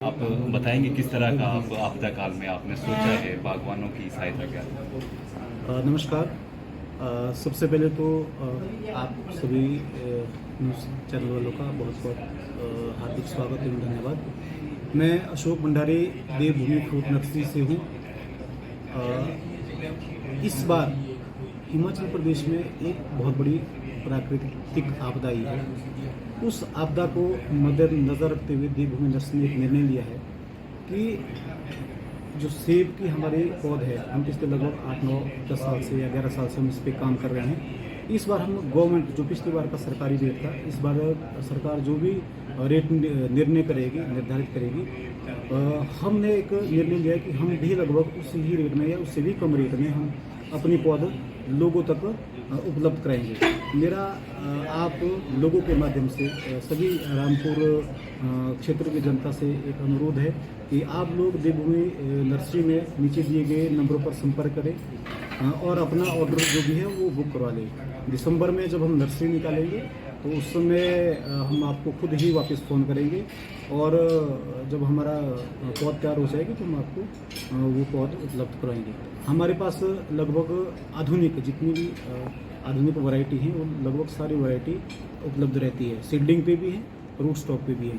आप बताएंगे किस तरह का आप आपदा काल में आपने सोचा है बागवानों की सहायता क्या? नमस्कार। सबसे पहले तो आप सभी न्यूज़ चैनल वालों का बहुत बहुत हार्दिक स्वागत एवं धन्यवाद। मैं अशोक भंडारी देवभूमि फ्रूट नर्सरी से हूँ। इस बार हिमाचल प्रदेश में एक बहुत बड़ी प्राकृतिक आपदा आई है। उस आपदा को मद्देनज़र रखते हुए देवभूमि नर्सरी ने एक निर्णय लिया है कि जो सेब की हमारी पौध है, हम पिछले लगभग 8, 9, 10 साल से या 11 साल से हम इस पर काम कर रहे हैं। इस बार हम गवर्नमेंट जो पिछली बार का सरकारी रेट था, इस बार सरकार जो भी रेट निर्णय करेगी, निर्धारित करेगी, हमने एक निर्णय लिया कि हम भी लगभग उसी ही रेट में या उससे भी कम रेट में हम अपनी पौध लोगों तक उपलब्ध कराएंगे। मेरा आप लोगों के माध्यम से सभी रामपुर क्षेत्र की जनता से एक अनुरोध है कि आप लोग देवभूमि नर्सरी में नीचे दिए गए नंबरों पर संपर्क करें और अपना ऑर्डर जो भी है वो बुक करवा लें। दिसंबर में जब हम नर्सरी निकालेंगे तो उस समय हम आपको खुद ही वापस फ़ोन करेंगे और जब हमारा पौध तैयार हो जाएगी तो हम आपको वो पौध उपलब्ध करवाएंगे। हमारे पास लगभग आधुनिक जितनी भी आधुनिक वैरायटी हैं वो लगभग सारी वैरायटी उपलब्ध रहती है। सीडलिंग पे भी है, रूट स्टॉक पे भी है।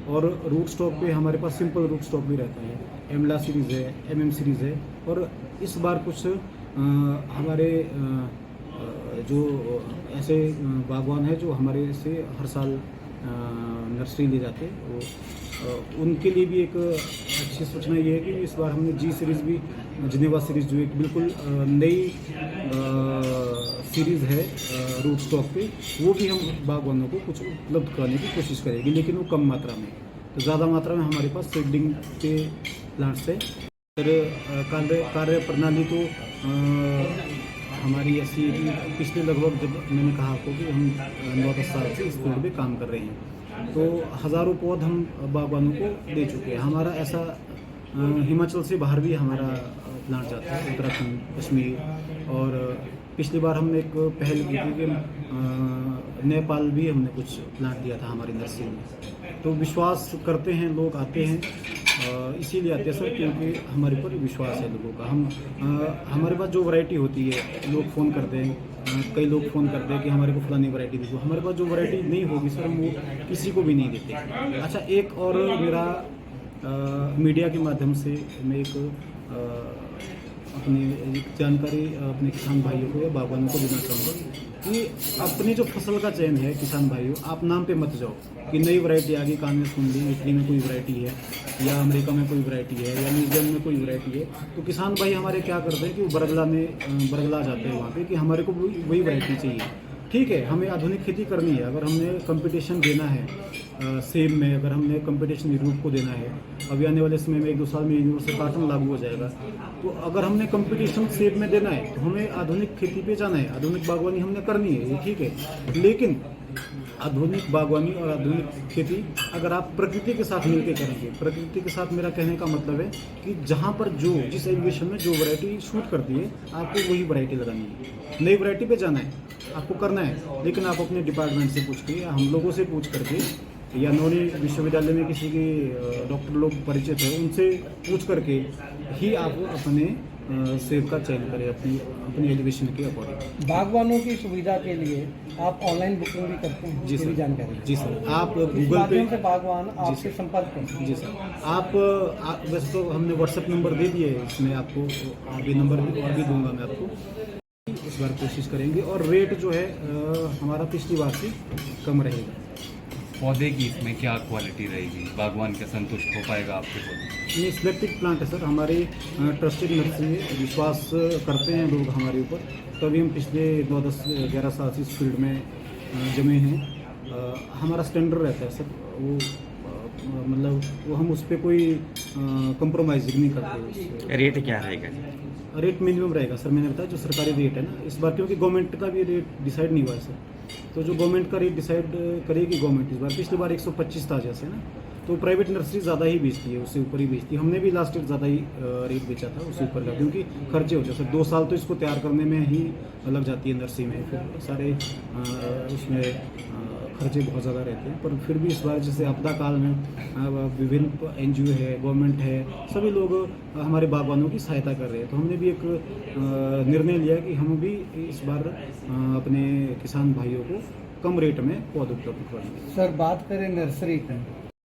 और रूट स्टॉक पे हमारे पास सिंपल रूट स्टॉक भी रहता है, एमला सीरीज़ है, एमएम सीरीज़ है। और इस बार कुछ हमारे जो ऐसे बागवान हैं जो हमारे से हर साल नर्सरी ले जाते हैं, वो उनके लिए भी एक अच्छी सूचना ये है कि इस बार हमने जी सीरीज़ भी, जिनेवा सीरीज़ जो एक बिल्कुल नई सीरीज़ है रूट स्टॉक पे, वो भी हम बागवानों को कुछ उपलब्ध कराने की कोशिश करेंगे, लेकिन वो कम मात्रा में। तो ज़्यादा मात्रा में हमारे पास सीडलिंग के प्लांट्स है। फिर कार्य प्रणाली तो हमारी ऐसी है कि पिछले लगभग, जब मैंने कहा आपको कि हम 9-10 साल से इस फील्ड में काम कर रहे हैं, तो हज़ारों पौध हम बागवानों को दे चुके हैं। हमारा ऐसा हिमाचल से बाहर भी हमारा प्लांट जाता है, उत्तराखंड, कश्मीर। और पिछली बार हमने एक पहल की थी कि नेपाल भी हमने कुछ प्लांट दिया था हमारी नर्सरी में। तो विश्वास करते हैं लोग, आते हैं इसीलिए आते हैं सर, क्योंकि हमारे ऊपर विश्वास है लोगों का। हम हमारे पास जो वैरायटी होती है, लोग फ़ोन करते हैं, कई लोग फ़ोन करते हैं कि हमारे को फलानी वैरायटी दे दो। हमारे पास जो वैरायटी नहीं होगी सर, हम वो किसी को भी नहीं देते। अच्छा, एक और मेरा मीडिया के माध्यम से मैं एक अपनी जानकारी अपने किसान भाइयों को या बागवानों को देना चाहूँगा कि अपनी जो फसल का चयन है, किसान भाइयों, आप नाम पे मत जाओ कि नई वैरायटी आ गई, कान में सुन ली, इटली में कोई वैरायटी है या अमेरिका में कोई वैरायटी है या न्यूजीलैंड में कोई वैरायटी है। तो किसान भाई हमारे क्या करते हैं कि वो बरगला जाते हैं वहाँ पे कि हमारे को वही वैरायटी चाहिए। ठीक है, हमें आधुनिक खेती करनी है। अगर हमने कंपटीशन देना है सेब में, अगर हमने कंपटीशन यूरोप को देना है, अभी आने वाले समय में 1-2 साल में यूनिवर्सल कार्टन लागू हो जाएगा, तो अगर हमने कंपटीशन सेब में देना है तो हमें आधुनिक खेती पे जाना है, आधुनिक बागवानी हमने करनी है, ये ठीक है। लेकिन आधुनिक बागवानी और आधुनिक खेती अगर आप प्रकृति के साथ मिलकर करेंगे, प्रकृति के साथ मेरा कहने का मतलब है कि जहाँ पर जो जिस एलिवेशन में जो वैरायटी शूट करती है, आपको वही वैरायटी लगानी है। नई वैरायटी पे जाना है, आपको करना है, लेकिन आप अपने डिपार्टमेंट से पूछ के या हम लोगों से पूछ करके या नौनी विश्वविद्यालय में किसी के डॉक्टर लोग परिचित है, उनसे पूछ करके ही आप अपने सेब का चयन करें अपनी एलिवेशन के अकॉर्डिंग। बागवानों की सुविधा के लिए आप ऑनलाइन बुकिंग भी करते हैं? जी सर, जानकारी। जी सर, आप गूगल पे से बागवान आपसे संपर्क करते हैं? जी सर, आप वैसे तो हमने व्हाट्सएप नंबर दे दिए है, इसमें आपको आगे नंबर भी और भी दूंगा मैं आपको। इस बार कोशिश करेंगे और रेट जो है हमारा पिछली बार से कम रहेगा। पौधे की इसमें क्या क्वालिटी रहेगी? बागवान क्या संतुष्ट हो पाएगा आपके पौधे? ये सिलेक्टेड प्लांट है सर, हमारे ट्रस्टेड नर्सरी है, विश्वास करते हैं लोग हमारे ऊपर, तभी हम पिछले 9-10-11 साल से इस फील्ड में जमे हैं। हमारा स्टैंडर्ड रहता है सर, वो मतलब वो हम उस पर कोई कंप्रोमाइज़ नहीं करते। रेट क्या रहेगा? रेट मिनिमम रहेगा सर, मैंने बताया जो सरकारी रेट है ना इस बार, क्योंकि गवर्नमेंट का भी रेट डिसाइड नहीं हुआ है सर। तो जो गवर्नमेंट का रेट डिसाइड करेगी गवर्नमेंट इस बार, पिछली बार 125 था जैसे ना, तो प्राइवेट नर्सरी ज़्यादा ही बेचती है, उससे ऊपर ही बेचती है। हमने भी लास्ट ईयर ज़्यादा ही रेट बेचा था उससे ऊपर का, क्योंकि खर्चे होते हैं सर। 2 साल तो इसको तैयार करने में ही लग जाती है नर्सरी में, फिर सारे उसमें खर्चे बहुत ज़्यादा रहते हैं, पर फिर भी इस बार जैसे आपदा काल में विभिन्न NGO है, गवर्नमेंट है, सभी लोग हमारे बागवानों की सहायता कर रहे हैं। तो हमने भी एक निर्णय लिया कि हम भी इस बार अपने किसान भाइयों को कम रेट में पौधे उपलब्ध करवाएंगे। सर बात करें नर्सरी की,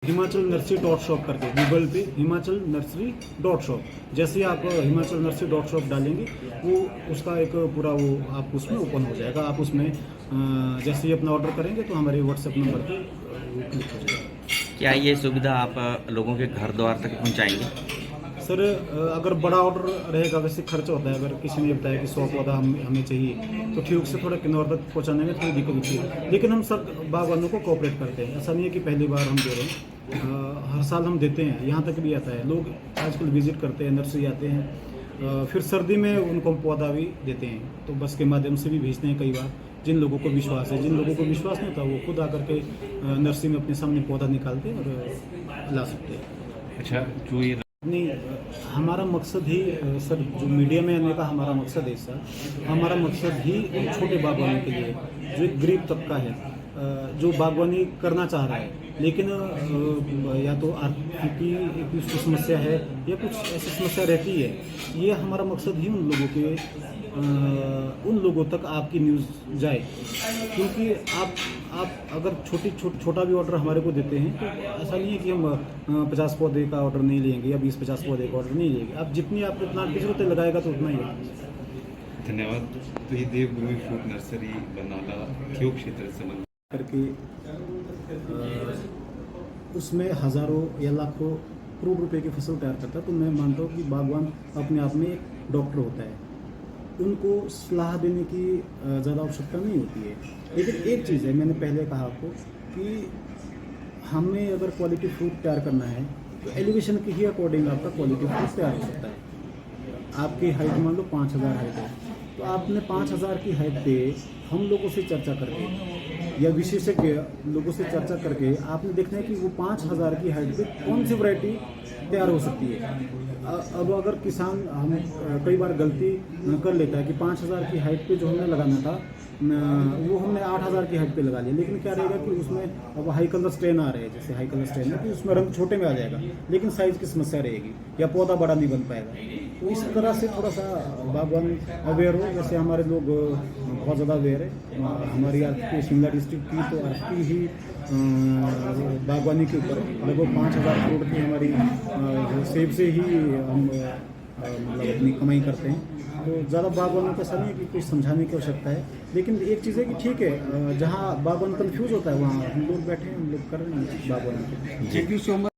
हिमाचल नर्सरी .shop करके गूगल पे हिमाचल नर्सरी .shop, जैसे ही आप हिमाचल नर्सरी .shop डालेंगे वो उसका एक पूरा वो आप उसमें ओपन हो जाएगा। आप उसमें जैसे ही अपना ऑर्डर करेंगे तो हमारे व्हाट्सएप नंबर पे वो क्लिक हो जाएगा। क्या ये सुविधा आप लोगों के घर द्वार तक पहुंचाएंगे? सर अगर बड़ा ऑर्डर रहेगा, वैसे खर्चा होता है। अगर किसी ने बताया कि 100 पौधा हमें चाहिए तो ठीक से थोड़ा किन्नौर तक पहुंचाने में थोड़ी दिक्कत होती है, लेकिन हम सब बागवानों को कोऑपरेट करते हैं। ऐसा नहीं है कि पहली बार हम दे रहे हैं, हर साल हम देते हैं। यहाँ तक भी आता है, लोग आजकल विजिट करते हैं, नर्सरी आते हैं, फिर सर्दी में उनको हम पौधा भी देते हैं, तो बस के माध्यम से भी भेजते हैं कई बार। जिन लोगों को विश्वास है, जिन लोगों को विश्वास नहीं होता वो खुद आकर के नर्सरी में अपने सामने पौधा निकालते हैं और ला सकते हैं। अच्छा, जो ये नहीं, हमारा मकसद ही सर, जो मीडिया में आने का हमारा मकसद है सर, हमारा मकसद ही उन छोटे बागवानों के लिए जो एक गरीब तबका है, जो बागवानी करना चाह रहा है, लेकिन या तो आर्थिक की समस्या है या कुछ ऐसी समस्या रहती है। ये हमारा मकसद ही उन लोगों तक आपकी न्यूज़ जाए, क्योंकि आप अगर छोटा भी ऑर्डर हमारे को देते हैं तो ऐसा नहीं है कि हम 50 पौधे का ऑर्डर नहीं लेंगे या 20-50 पौधे का ऑर्डर नहीं लेंगे। आप जितनी आपको प्लांट की जरूरत लगाएगा तो उतना ही है। धन्यवाद। तो ये देवभूमि फ्रूट नर्सरी बरनाला क्यों क्षेत्र से संबंधित करके उसमें हज़ारों या लाखों करोड़ रुपए की फसल तैयार करता है। तो मैं मानता हूँ कि बागवान अपने आप में एक डॉक्टर होता है, उनको सलाह देने की ज़्यादा आवश्यकता नहीं होती है। लेकिन एक चीज़ है, मैंने पहले कहा आपको कि हमें अगर क्वालिटी फ्रूट तैयार करना है तो एलिवेशन के ही अकॉर्डिंग आपका क्वालिटी फ्रूट तैयार हो सकता है। आपकी हाइट मान लो 5000 हाइट है, तो आपने 5000 की हाइट पे हम लोगों से चर्चा करके या विशेषज्ञ लोगों से चर्चा करके आपने देखना है कि वो 5000 की हाइट पे कौन सी वैरायटी तैयार हो सकती है। अब अगर किसान हम कई बार गलती कर लेता है कि 5000 की हाइट पे जो हमने लगाना था वो हमने 8000 की हाइट पे लगा लिया, लेकिन क्या रहेगा कि उसमें अब हाई कलर स्ट्रेन आ रहे हैं, जैसे हाई कलर स्ट्रेन है कि उसमें रंग छोटे में आ जाएगा, लेकिन साइज़ की समस्या रहेगी या पौधा बड़ा नहीं बन पाएगा। तो इस तरह से थोड़ा सा बागवान अवेयर हो, जैसे हमारे लोग बहुत ज़्यादा अवेयर है। हमारी आर्थिक शिमला डिस्ट्रिक्ट की तो आर्थिक ही बागवानी के ऊपर लगभग 5000 करोड़ की हमारी सेब से ही हम मतलब अपनी कमाई करते हैं। तो ज़्यादा बागवानों का ऐसा नहीं है कि कुछ समझाने की आवश्यकता है, लेकिन एक चीज़ है कि ठीक है, जहाँ बागवान कंफ्यूज होता है वहाँ हम लोग बैठे हैं, हम लोग कर रहे हैं बागवान। Thank you so much.